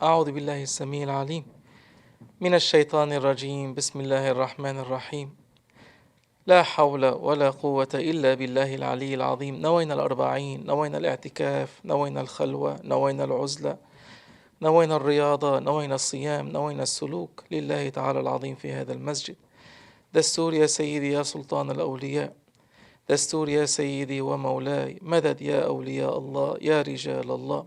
أعوذ بالله السميع العليم من الشيطان الرجيم بسم الله الرحمن الرحيم لا حول ولا قوة إلا بالله العلي العظيم نوينا الأربعين نوينا الاعتكاف نوينا الخلوة نوينا العزلة نوينا الرياضة نوينا الصيام نوينا السلوك لله تعالى العظيم في هذا المسجد. دستور يا سيدي يا سلطان الأولياء، دستور يا سيدي ومولاي، مدد يا أولياء الله يا رجال الله،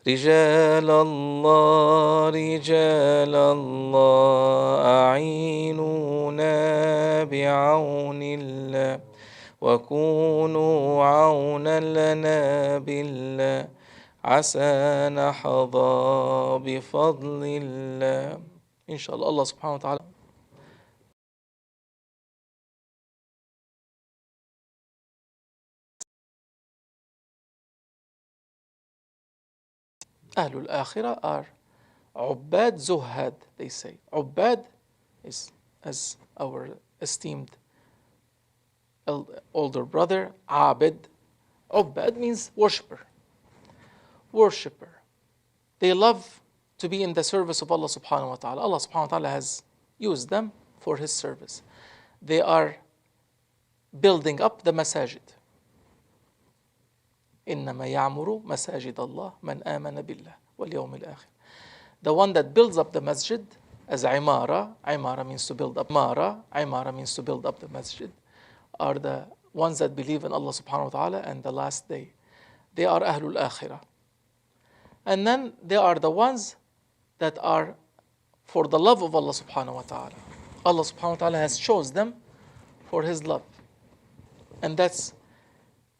رجال الله رجال الله أعينونا بعون الله وكونوا عونا لنا بالله عسى نحظى بفضل الله إن شاء الله. الله سبحانه وتعالى أهل الآخرة are عباد زهاد. They say عباد is, as our esteemed older brother, عابد. عباد means worshipper. Worshipper. They love to be in the service of Allah subhanahu wa ta'ala. Allah subhanahu wa ta'ala has used them for His service. They are building up the masajid. إنما يعمر مساجد الله من آمن بالله واليوم الآخر. The one that builds up the masjid as عمارة means to build up. عمارة means to build up the masjid, are the ones that believe in Allah subhanahu wa ta'ala and the last day. They are أهل الآخرة. And then they are the ones that are for the love of Allah subhanahu wa ta'ala. Allah subhanahu wa ta'ala has chose them for His love. And that's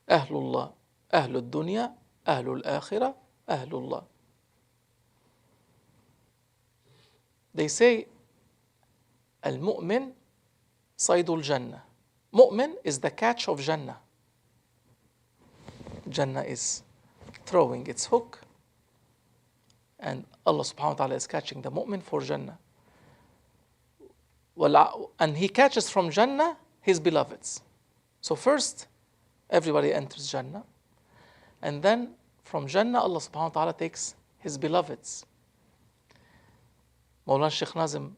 Ahlullah. أهل الدنيا أهل الآخرة أهل الله. They say المؤمن صيد الجنة. Mu'min is the catch of Jannah. Jannah is throwing its hook and Allah subhanahu wa ta'ala is catching the mu'min for Jannah. And He catches from Jannah His beloveds. So first everybody enters Jannah, and then from Jannah Allah subhanahu wa ta'ala takes His beloveds. Mawlana Shaykh Nazim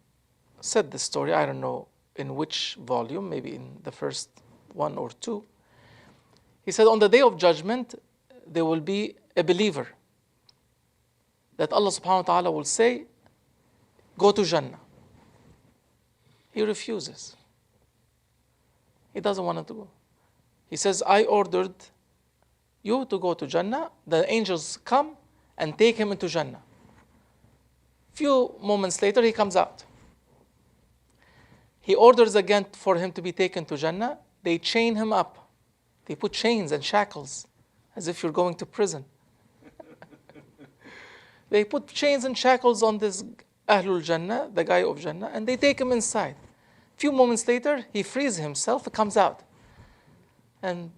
said this story, I don't know in which volume, maybe in the first one or two. He said on the day of judgment there will be a believer that Allah subhanahu wa ta'ala will say, go to Jannah. He refuses. He doesn't want to go. He says, I ordered you to go to Jannah. The angels come and take him into Jannah. Few moments later he comes out. He orders again for him to be taken to Jannah. They chain him up. They put chains and shackles as if you're going to prison. They put chains and shackles on this Ahlul Jannah, the guy of Jannah, and they take him inside. Few moments later, he frees himself, comes out. And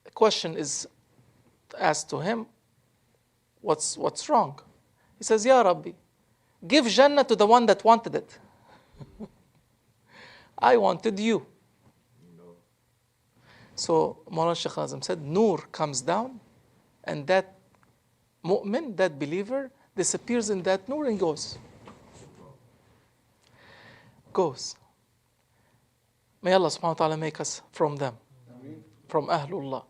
the question is asked to him, what's wrong? He says, Ya Rabbi, give Jannah to the one that wanted it. I wanted you. So Mawlana Shaykh Nazim said, Nour comes down, and that mu'min, that believer, disappears in that Nour and goes. May Allah subhanahu wa ta'ala make us from them, from Ahlullah.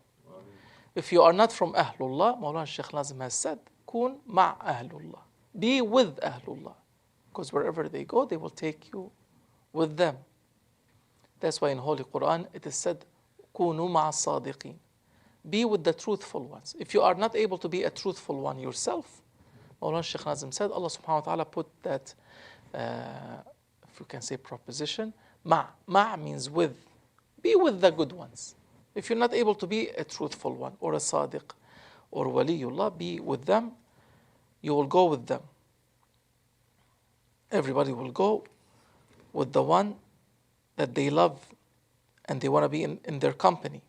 If you are not from Ahlullah, Mawlana Shaykh Nazim has said, Kun ma' Ahlullah. Be with Ahlullah. Because wherever they go, they will take you with them. That's why in Holy Quran it is said, Kunu ma'a sadiqeen. Be with the truthful ones. If you are not able to be a truthful one yourself, Mawlana Shaykh Nazim said, Allah subhanahu wa ta'ala put that, if you can say proposition, ma' means with. Be with the good ones. If you're not able to be a truthful one or a sadiq or waliullah, be with them. You will go with them. Everybody will go with the one that they love and they want to be in their company.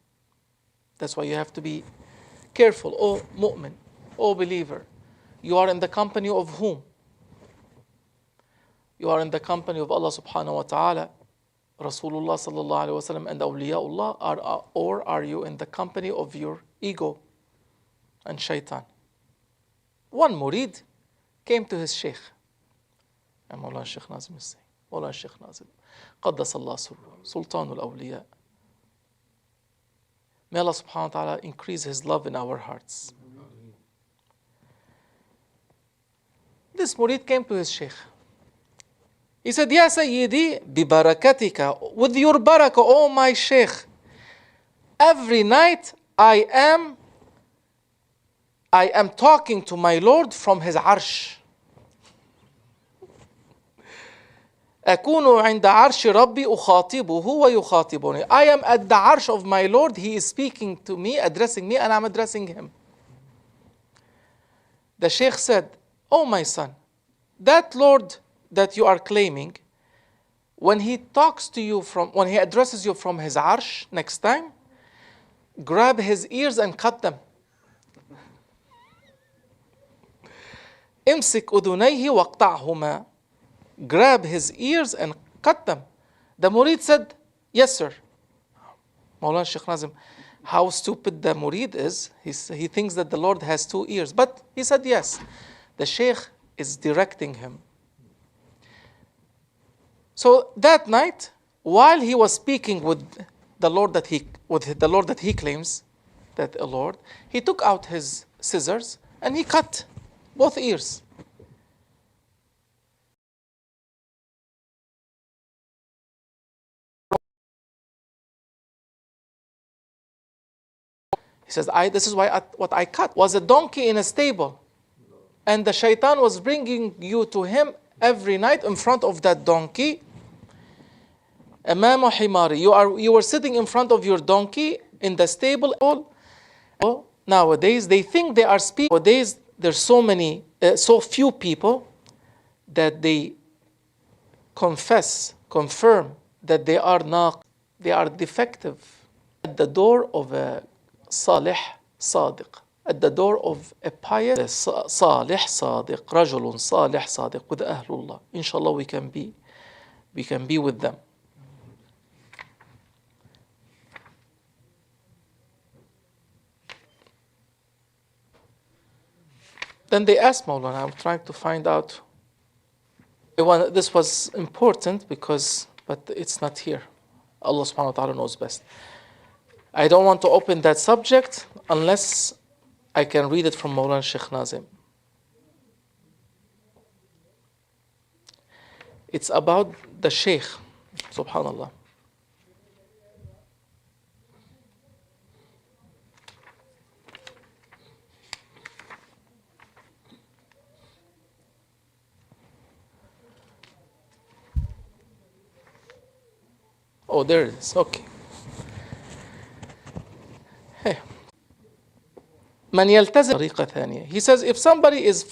That's why you have to be careful, O mu'min, O believer. You are in the company of whom? You are in the company of Allah subhanahu wa ta'ala, Rasulullah sallallahu alayhi wa sallam, and awliyaullah, or are you in the company of your ego and shaitan? One murid came to his Shaykh. And Mawlana Shaykh Nazim is saying, Mawlana Shaykh Nazim, Qaddas Allah Surru, Sultanul Awliya. May Allah subhanahu wa ta'ala increase His love in our hearts. This murid came to his Shaykh. He said, Ya Sayyidi, bi barakatika, with your barakah, oh my Shaykh, every night I am talking to my Lord from His arsh. أكون عند عرش ربي أخاطبه ويخاطبني. I am at the arsh of my Lord. He is speaking to me, addressing me, and I'm addressing Him. The Shaykh said, oh my son, that Lord that you are claiming, when He talks to you when He addresses you from His arsh next time, grab His ears and cut them. امسك أذنيه واقطعهما. Grab his ears and cut them. The murid said, yes sir. Mawlana Shaykh Nazim, how stupid the murid is. He thinks that the Lord has two ears. But he said yes. The Shaykh is directing him. So that night, while he was speaking with the Lord that he claims that a Lord, he took out his scissors and he cut both ears. He says, this is what I cut was a donkey in a stable. And the shaitan was bringing you to him every night in front of that donkey. أمام حماري. You were sitting in front of your donkey in the stable. Nowadays, they think they are speaking. Nowadays, there's so few people that they confirm that they are defective. At the door of a Salih Sadiq, at the door of a pious Salih Sadiq, Rajulun Salih Sadiq, with Ahlullah. Inshallah, we can be with them. Then they asked Mawlana, I'm trying to find out. This was important but it's not here. Allah subhanahu wa ta'ala knows best. I don't want to open that subject unless I can read it from Mawlana Shaykh Nazim. It's about the Shaykh, subhanallah. Oh, there it is. Okay. Hey. من يلتزم طريقة ثانية. He says if somebody is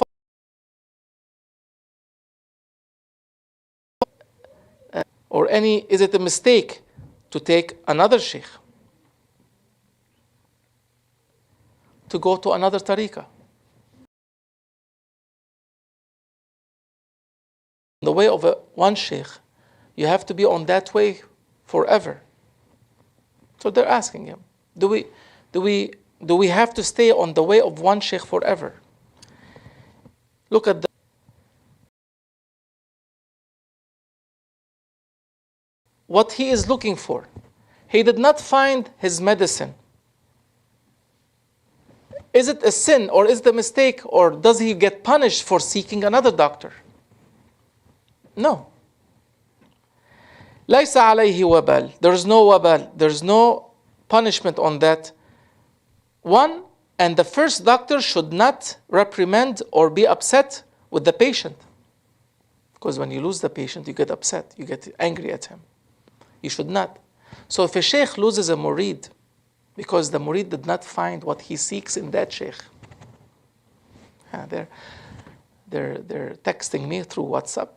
is it a mistake to take another Shaykh? To go to another tariqah? The way of one Shaykh, you have to be on that way forever. So they're asking him, do we have to stay on the way of one Shaykh forever? Look at what he is looking for. He did not find his medicine. Is it a sin or is it a mistake, or does he get punished for seeking another doctor? No. ليس عليه وبال. There's no wabal. There's no punishment on that. One, and the first doctor should not reprimand or be upset with the patient. Because when you lose the patient, you get upset. You get angry at him. You should not. So if a Shaykh loses a murid because the murid did not find what he seeks in that Shaykh, they're texting me through WhatsApp.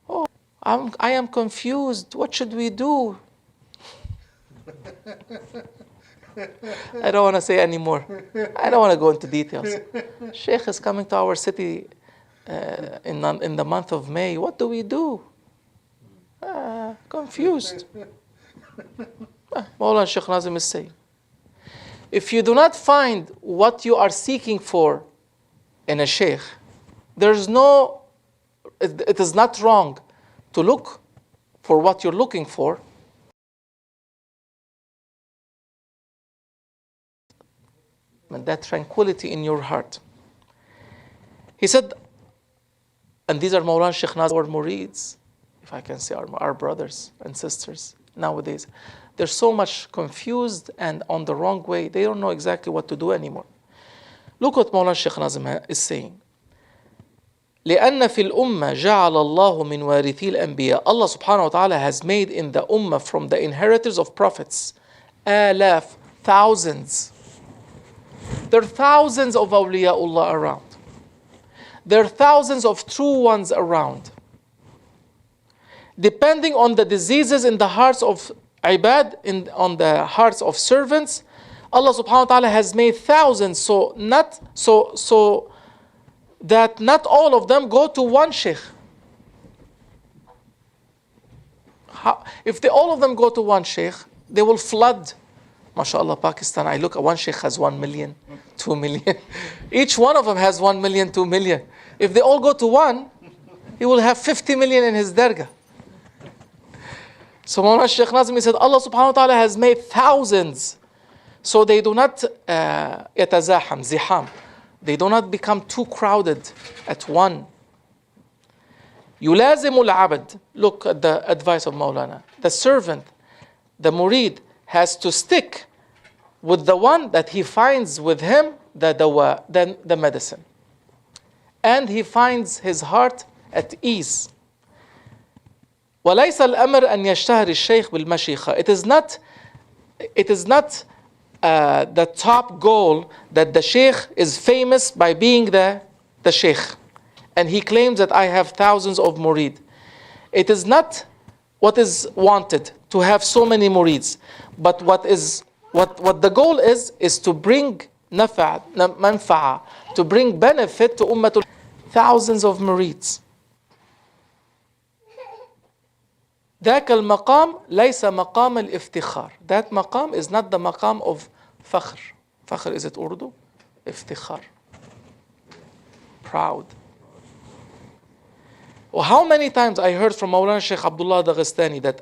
Oh, I am confused. What should we do? I don't want to say anymore. I don't want to go into details. Shaykh is coming to our city in the month of May. What do we do? Confused. Mawlana Shaykh Nazim is saying, if you do not find what you are seeking for in a Shaykh, There's no, it is not wrong to look for what you're looking for. And that tranquility in your heart. He said, and these are Mawlana Sheikh Nazir, our murids, if I can say our brothers and sisters nowadays. They're so much confused and on the wrong way. They don't know exactly what to do anymore. Look what Mawlana Sheikh Nazir is saying. لأن في الأمة جعل الله من وارثي الأنبياء. Allah subhanahu wa ta'ala has made in the ummah from the inheritors of prophets آلاف, thousands. There are thousands of awliyaullah around. There are thousands of true ones around. Depending on the diseases in the hearts of ibad, on the hearts of servants, Allah subhanahu wa ta'ala has made thousands, so that not all of them go to one sheikh. If all of them go to one sheikh, they will flood. MashaAllah, Pakistan, I look at one sheikh has 1 million, 2 million. Each one of them has 1 million, 2 million. If they all go to one, he will have 50 million in his dargah. So Mawlana Sheikh Nazim said, Allah subhanahu wa ta'ala has made thousands. So they do not yatazaham, ziham. They do not become too crowded at one. Yulazimu al-abd. Look at the advice of Mawlana. The servant, the murid, has to stick with the one that he finds with him the dawa, then the medicine. And he finds his heart at ease. وَلَيْسَ الْأَمْرَ أَنْ يَشْتَهِرِ الشَّيْخ بِالْمَشِيخَةِ. It is not the top goal that the sheikh is famous by being the sheikh. And he claims that I have thousands of murid. It is not what is wanted to have so many murids. But what the goal is to bring manfa'a, to bring benefit to ummatul, thousands of murids. ذاك المقام ليس مقام الافتخار. That maqam is not the maqam of fakhr. Fakhr, is it Urdu? Iftikhar. Proud. Well, how many times I heard from Mawlana Sheikh Abdullah Daghestani that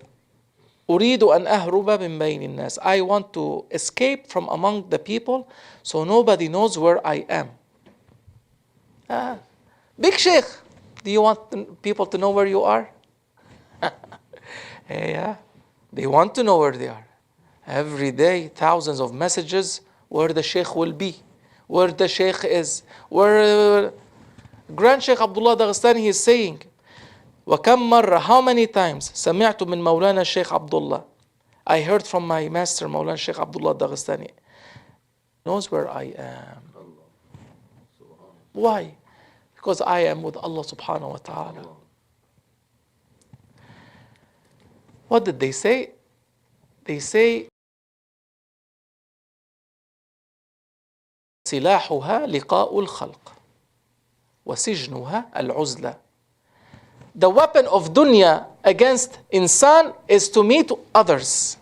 أريد أن أهرب من بين الناس. I want to escape from among the people so nobody knows where I am. Big Sheikh, do you want people to know where you are? Yeah, they want to know where they are. Every day, thousands of messages where the Sheikh will be, where the Sheikh is, where Grand Sheikh Abdullah Daghestani is saying, وَكَمْ مَرَّ, how many times سمعت من مولانا Sheikh Abdullah, I heard from my master Mawlana Sheikh Abdullah Daghestani, knows where I am. Why? Because I am with Allah subhanahu wa ta'ala. What did they say? They say سلاحها لقاء الخلق وسجنها العزلة. The weapon of dunya against insan is to meet others.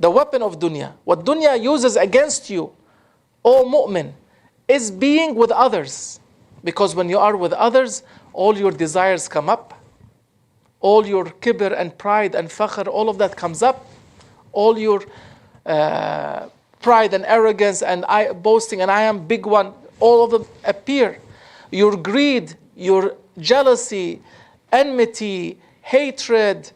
The weapon of dunya, what dunya uses against you, O mu'min, is being with others. Because when you are with others, all your desires come up. All your kibr and pride and fakhr, all of that comes up. All your pride and arrogance and boasting and I am big one, all of them appear. Your greed, your jealousy, enmity, hatred,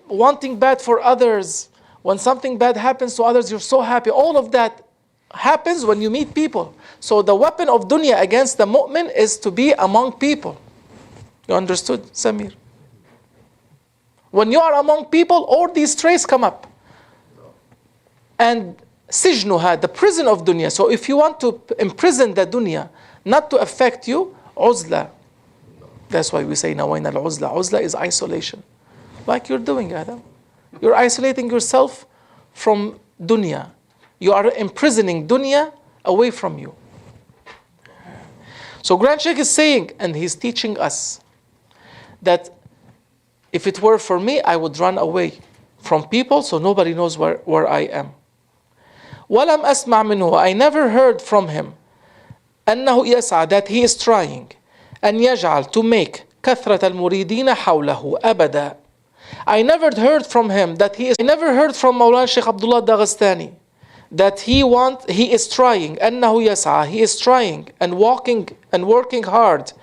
wanting bad for others. When something bad happens to others, you're so happy. All of that happens when you meet people. So the weapon of dunya against the mu'min is to be among people. You understood, Samir? When you are among people, all these traits come up. And sijnuha, the prison of dunya. So if you want to imprison the dunya, not to affect you, uzla. That's why we say nawayna al-uzla. Uzla is isolation. Like you're doing, Adam. You're isolating yourself from dunya. You are imprisoning dunya away from you. So Grand Sheikh is saying, and he's teaching us, that if it were for me, I would run away from people so nobody knows where I am. وَلَمْ أَسْمَعْ مِنْهُ, I never heard from him أنه يسعى, that he is trying, أن يجعل, to make كثرة المريدين حوله أبدا. I never heard from him that I never heard from Mawlana Sheikh Abdullah Daghestani that he is trying, أنه يسعى, he is trying and walking and working hard,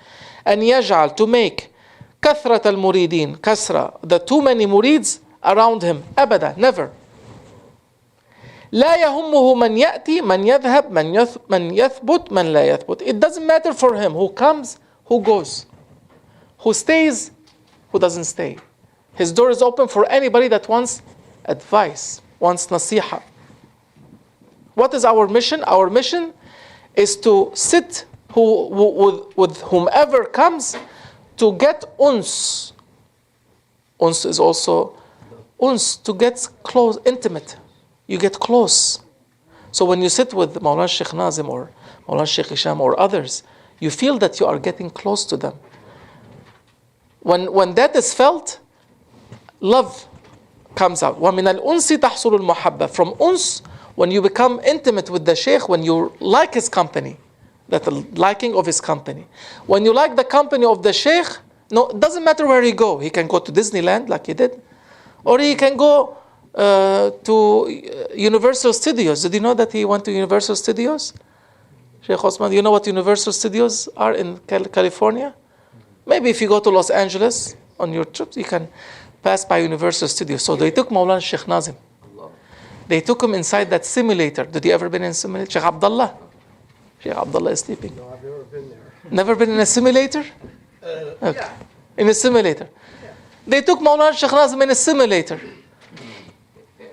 أن يجعل, to make كثرة المريدين, كثرة, the too many murids around him, أبدا, never. لا يهمه من يأتي من يذهب من يثبت من لا يثبت. It doesn't matter for him who comes, who goes, who stays, who doesn't stay. His door is open for anybody that wants advice, wants nasiha. What is our mission? Our mission is to sit with whomever comes to get uns. Uns is also to get close, intimate. You get close. So when you sit with Mawlana Sheikh Nazim or Mawlana Sheikh Hisham or others, you feel that you are getting close to them. When that is felt, love comes out. وَمِنَ الْأُنْسِ تَحْصُلُ الْمُحَبَّةِ. From uns, when you become intimate with the Sheikh, when you like his company, that liking of his company. When you like the company of the Sheikh, no, it doesn't matter where he go. He can go to Disneyland like he did, or he can go to Universal Studios. Did you know that he went to Universal Studios? Sheikh Osman, you know what Universal Studios are in California? Maybe if you go to Los Angeles on your trips, you can pass by Universal Studios. So they took Mawlana Sheikh Nazim. They took him inside that simulator. Did you ever been in a simulator? Sheikh Abdullah. Sheikh Abdullah is sleeping. No, I've never been there. Never been in a simulator? Okay. Yeah. In a simulator. Yeah. They took Mawlana Sheikh Nazim in a simulator.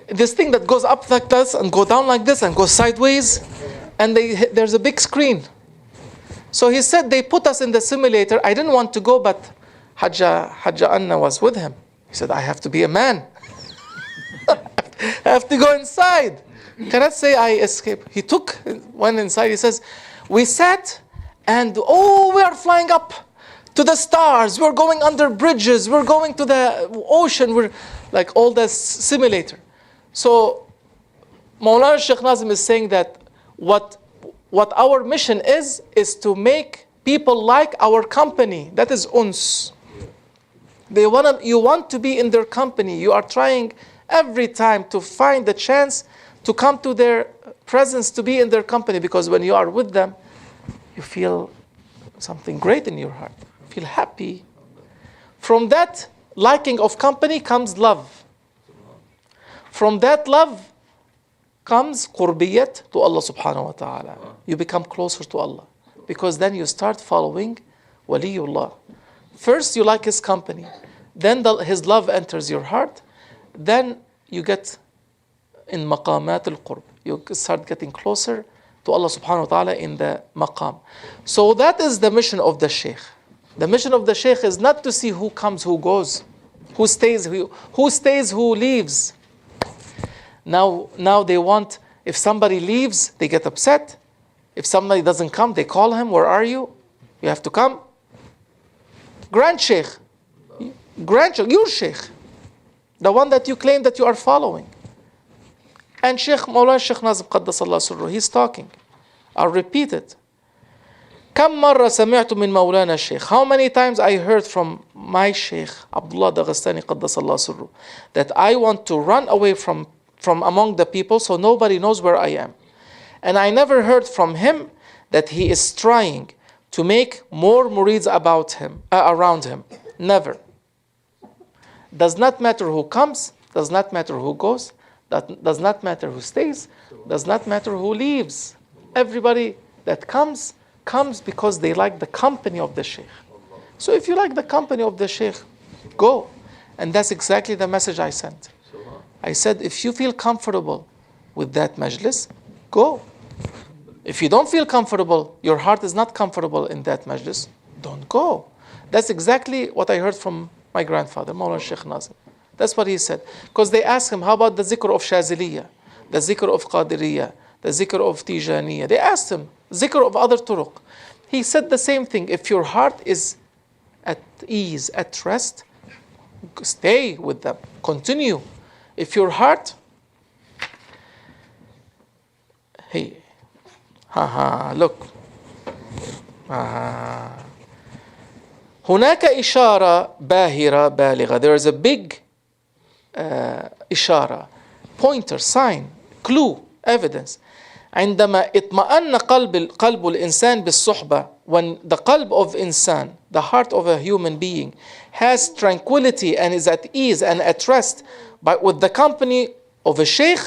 This thing that goes up like this and go down like this and goes sideways, and there's a big screen. So he said they put us in the simulator. I didn't want to go, but Hajja Anna was with him. He said, I have to be a man. I have to go inside. Cannot say I escaped. He went inside. He says, we sat and we are flying up to the stars. We're going under bridges. We're going to the ocean. We're like all the simulator. So Mawlana Sheikh Nazim is saying that what our mission is to make people like our company. That is uns. You want to be in their company. You are trying every time to find the chance to come to their presence, to be in their company, because when you are with them, you feel something great in your heart. You feel happy. From that liking of company comes love. From that love comes qurbiyat to Allah subhanahu wa ta'ala. You become closer to Allah, because then you start following Waliullah. First you like his company, then his love enters your heart, then you get in maqamat al-qurb. You start getting closer to Allah subhanahu wa ta'ala in the maqam. So that is the mission of the Shaykh. The mission of the Shaykh is not to see who comes, who goes, who stays, who leaves. Now they want, if somebody leaves, they get upset. If somebody doesn't come, they call him, where are you? You have to come. Grand Sheikh, your Sheikh, the one that you claim that you are following. And Sheikh Mawlana Sheikh Nazim Qaddasallahu Sirruh, he's talking. I'll repeat it. كم مرة سمعت من مولانا الشيخ. How many times I heard from my Sheikh Abdullah Daghestani Qaddasallahu Sirruh that I want to run away from among the people so nobody knows where I am. And I never heard from him that he is trying to make more murids around him. Never. Does not matter who comes, does not matter who goes, does not matter who stays, does not matter who leaves. Everybody that comes because they like the company of the Shaykh. So if you like the company of the Shaykh, go. And that's exactly the message I sent. I said, if you feel comfortable with that majlis, go. If you don't feel comfortable, your heart is not comfortable in that majlis, don't go. That's exactly what I heard from my grandfather, Mawlana Sheikh Nazim. That's what he said. Because they asked him, how about the zikr of Shaziliya, the zikr of Qadiriyya, the zikr of Tijaniyya? They asked him, zikr of other turuq. He said the same thing. If your heart is at ease, at rest, stay with them, continue. If your heart, look, هناك إشارة باهرة بالغة. There is a big إشارة, pointer, sign, clue, evidence. عندما اطمأن قلب الإنسان بالصحبة, when the qalb of insan, the heart of a human being, has tranquility and is at ease and at rest with the company of a sheikh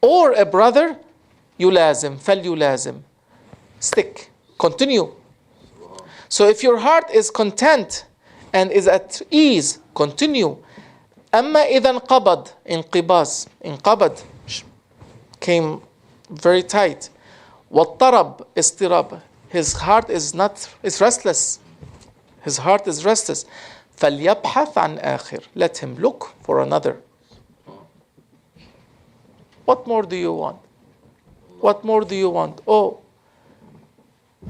or a brother, يلازم, فليلازم, stick, continue. So if your heart is content and is at ease, continue. أما إذا انقبض, انقبض, came very tight. واضطرب, اضطراب, his heart is restless. His heart is restless. فليبحث عن آخر. Let him look for another. What more do you want? What more do you want? Oh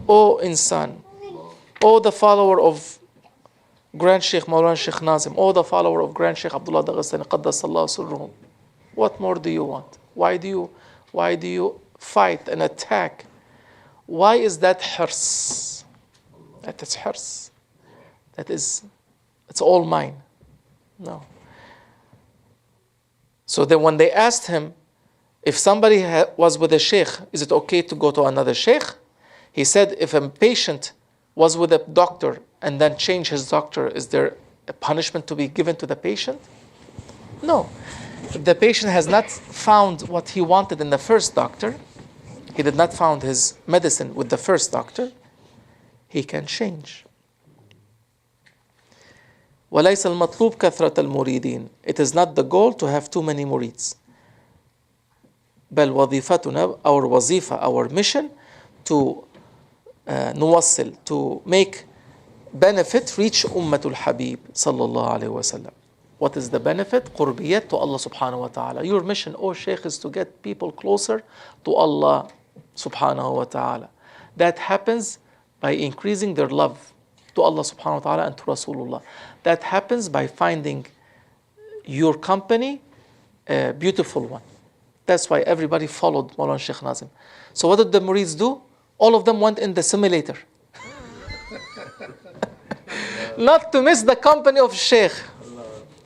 insan. Oh, the follower of Grand Sheikh Maulana Sheikh Nazim. Oh, the follower of Grand Sheikh Abdullah Daghestani Qaddasallahu Sirruhum. What more do you want? Why do you fight and attack? Why is that hirs? That is hirs. It's all mine. No. So then when they asked him, if somebody was with a sheikh, is it okay to go to another sheikh? He said, if a patient was with a doctor and then change his doctor, is there a punishment to be given to the patient? No. If the patient has not found what he wanted in the first doctor, he did not found his medicine with the first doctor, he can change. وَلَيْسَ الْمَطْلُوبُ كَثْرَةَ الْمُرِيدِينَ. It is not the goal to have too many murids. بل وظيفتنا, our wazifa, our mission, to نوصل, to make benefit reach أمة الحبيب صلى الله عليه وسلم. What is the benefit? قربيت to Allah subhanahu wa ta'ala. Your mission, oh Shaykh, is to get people closer to Allah subhanahu wa ta'ala. That happens by increasing their love to Allah subhanahu wa ta'ala and to Rasulullah. That happens by finding your company a beautiful one. That's why everybody followed Maulana Sheikh Nazim. So what did the murids do? All of them went in the simulator. Not to miss the company of Sheikh.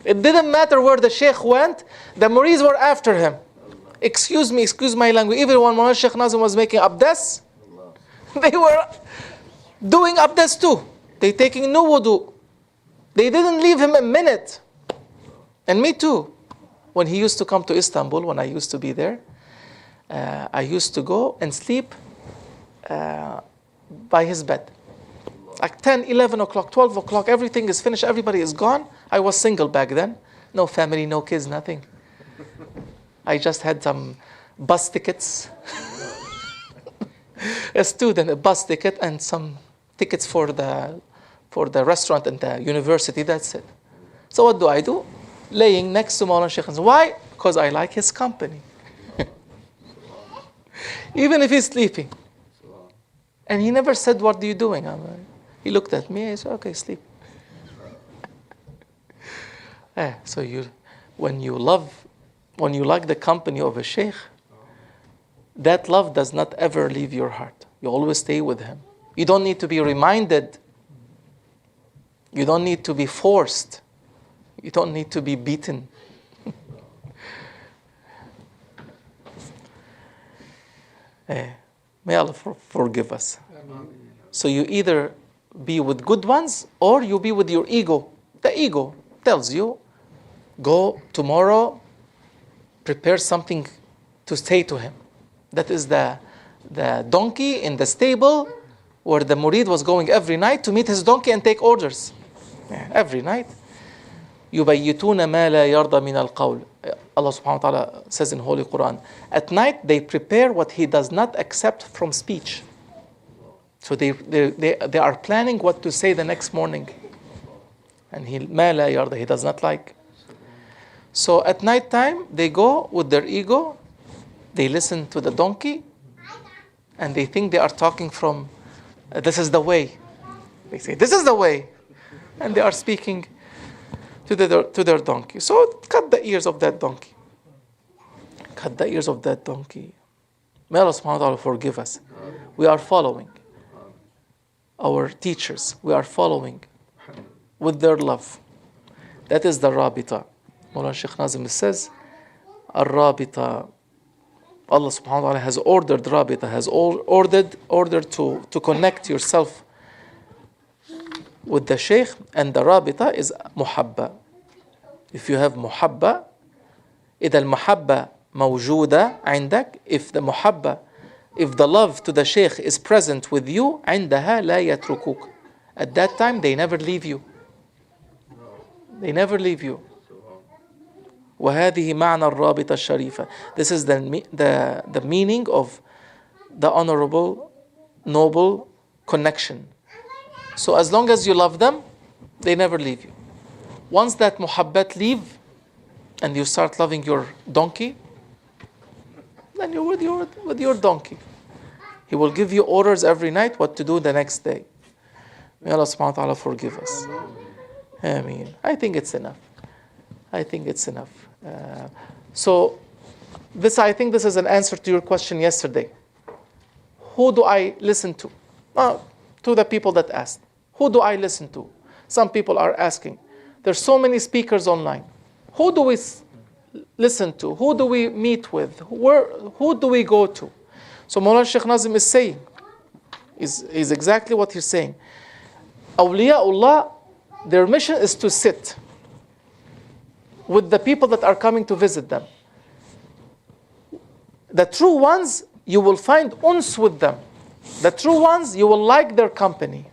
It didn't matter where the Sheikh went, the murids were after him. Excuse my language. Even when Maulana Sheikh Nazim was making abdes, they were doing abdes too. They taking no wudu. They didn't leave him a minute. And me too. When he used to come to Istanbul, when I used to be there, I used to go and sleep by his bed. Like 10, 11 o'clock, 12 o'clock, everything is finished, everybody is gone. I was single back then. No family, no kids, nothing. I just had some bus tickets. A student, a bus ticket, and some tickets for the restaurant and the university, that's it. So what do? Laying next to Maulana Sheikh. Why? Because I like his company. Even if he's sleeping. And he never said, what are you doing? He looked at me, he said, okay, sleep. So when you like the company of a sheikh, that love does not ever leave your heart. You always stay with him. You don't need to be reminded. You don't need to be forced. You don't need to be beaten. May Allah forgive us. So you either be with good ones or you be with your ego. The ego tells you, go tomorrow, prepare something to say to him. That is the donkey in the stable where the murid was going every night to meet his donkey and take orders. Every night. يُبَيِّتُونَ مَا لَا يَرْضَى مِنَ الْقَوْلِ. Allah subhanahu wa ta'ala says in Holy Quran, at night they prepare what he does not accept from speech. So they are planning what to say the next morning. And مَا لَا يَرْضَى, he does not like. So at night time, they go with their ego, they listen to the donkey, and they think they are talking from, this is the way. They say, this is the way. And they are speaking to their donkey. So cut the ears of that donkey. Cut the ears of that donkey. May Allah subhanahu wa ta'ala forgive us. We are following. our teachers. We are following with their love. That is the Rabita. Mawlana Shaykh Nazim says, Al-Rabita. Allah subhanahu wa ta'ala has ordered Rabita, has ordered to connect yourself with the Shaykh, and the Rabita is Muhabba. If you have Muhabba, إذا المحبة موجودة عندك, if the love to the Shaykh is present with you, عندها لا يتركوك. At that time, they never leave you. They never leave you. وهذه معنى الرابطة الشريفة. This is the meaning of the honorable, noble connection. So as long as you love them, they never leave you. Once that muhabbat leave, and you start loving your donkey, then you're with your donkey. He will give you orders every night what to do the next day. May Allah subhanahu wa ta'ala forgive us. Ameen. I think it's enough. I think this is an answer to your question yesterday. Who do I listen to? To the people that asked. Who do I listen to? Some people are asking. There's so many speakers online. Who do we listen to? Who do we meet with? Who do we go to? So Mawlana Shaykh Nazim is saying, is exactly what he's saying. Awliyaullah, their mission is to sit with the people that are coming to visit them. The true ones, you will find uns with them. The true ones, you will like their company.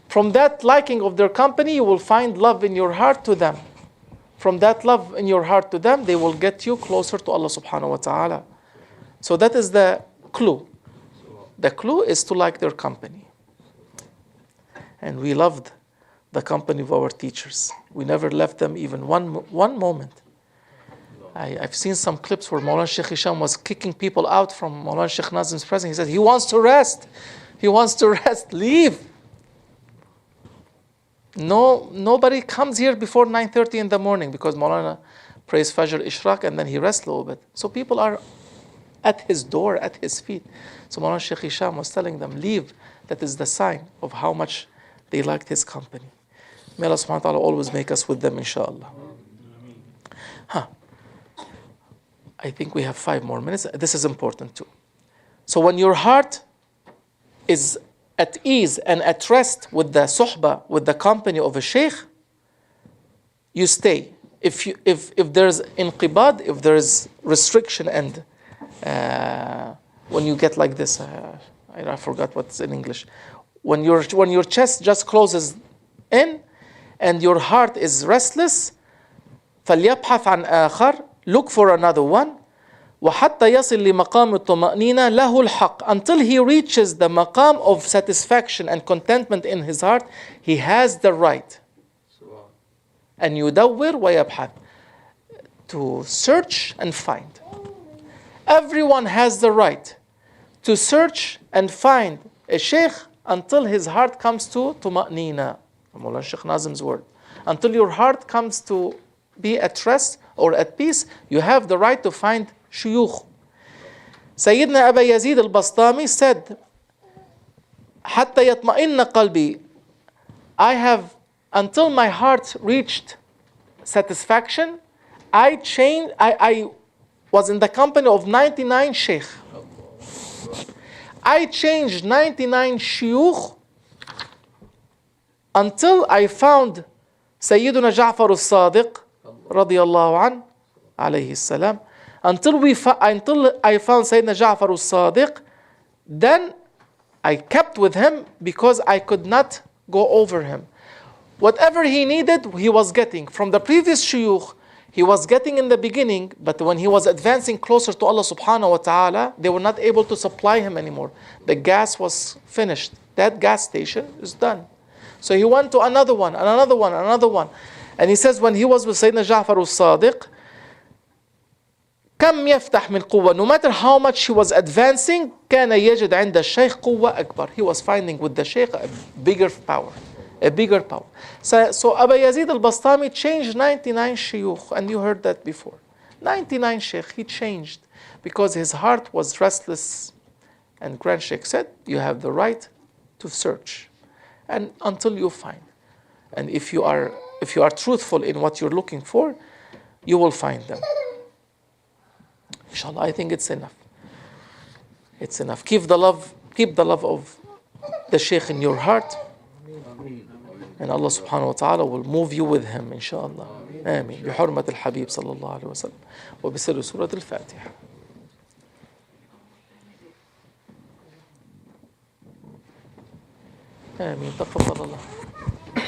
From that liking of their company, you will find love in your heart to them. From that love in your heart to them, they will get you closer to Allah subhanahu wa ta'ala. So that is the clue. The clue is to like their company. And we loved the company of our teachers. We never left them even one moment. I've seen some clips where Mawlana Shaykh Hisham was kicking people out from Mawlana Shaykh Nazim's presence. He said, he wants to rest. He wants to rest. Leave. No, nobody comes here before 9:30 in the morning because Mawlana prays Fajr Ishraq and then he rests a little bit. So people are at his door, at his feet. So Mawlana Shaykh Hisham was telling them, leave. That is the sign of how much they liked his company. May Allah subhanahu wa ta'ala always make us with them, inshallah. I think we have 5 more minutes. This is important too. So when your heart is at ease and at rest with the suhbah, with the company of a shaykh, you stay. If there's inqibad, if there's restriction, and when you get like this, I forgot what's in English. When your chest just closes in and your heart is restless, فَلْيَبْحَثْ عَنْ آخَرٍ, look for another one. وَحَتَّى يَصِلْ لِمَقَامِ الطَّمَأْنِينَةِ لَهُ الْحَقِّ, until he reaches the maqam of satisfaction and contentment in his heart, he has the right. And يُدَوِّرْ وَيَبْحَثْ, to search and find. Everyone has the right to search and find a shaykh until his heart comes to tuma'nina. Mawlana Shaykh Nazim's word. Until your heart comes to be at rest or at peace, you have the right to find shuyukh. Sayyidina Aba Yazid al-Bastami said, حَتَّى يَطْمَئِنَّ قَلْبِي, I have, until my heart reached satisfaction, I was in the company of 99 shaykh. I changed 99 shuyukh until I found Sayyiduna Ja'far al-Sadiq radiyallahu an, alayhi salam. Until I found Sayyidina Ja'far al-Sadiq, then I kept with him because I could not go over him. Whatever he needed, he was getting. From the previous shuyukh, he was getting in the beginning, but when he was advancing closer to Allah subhanahu wa ta'ala, they were not able to supply him anymore. The gas was finished. That gas station is done. So he went to another one, and another one, and another one. And he says when he was with Sayyidina Ja'far al-Sadiq, كم يفتح من قوة, no matter how much he was advancing, كان يجد عند الشيخ قوة أكبر. He was finding with the Shaykh a bigger power. A bigger power. So Aba Yazid al-Bastami changed 99 shuyukh, and you heard that before. 99 shaykh, he changed because his heart was restless. And Grand Sheikh said, you have the right to search, and until you find. And if you are truthful in what you're looking for, you will find them. Inshallah, I think it's enough. It's enough. Keep the love of the Shaykh in your heart, and Allah subhanahu wa ta'ala will move you with him, inshallah. آمين. بحرمة الحبيب صلى الله عليه وسلم وبسر سورة الفاتحة. آمين. تقبل الله.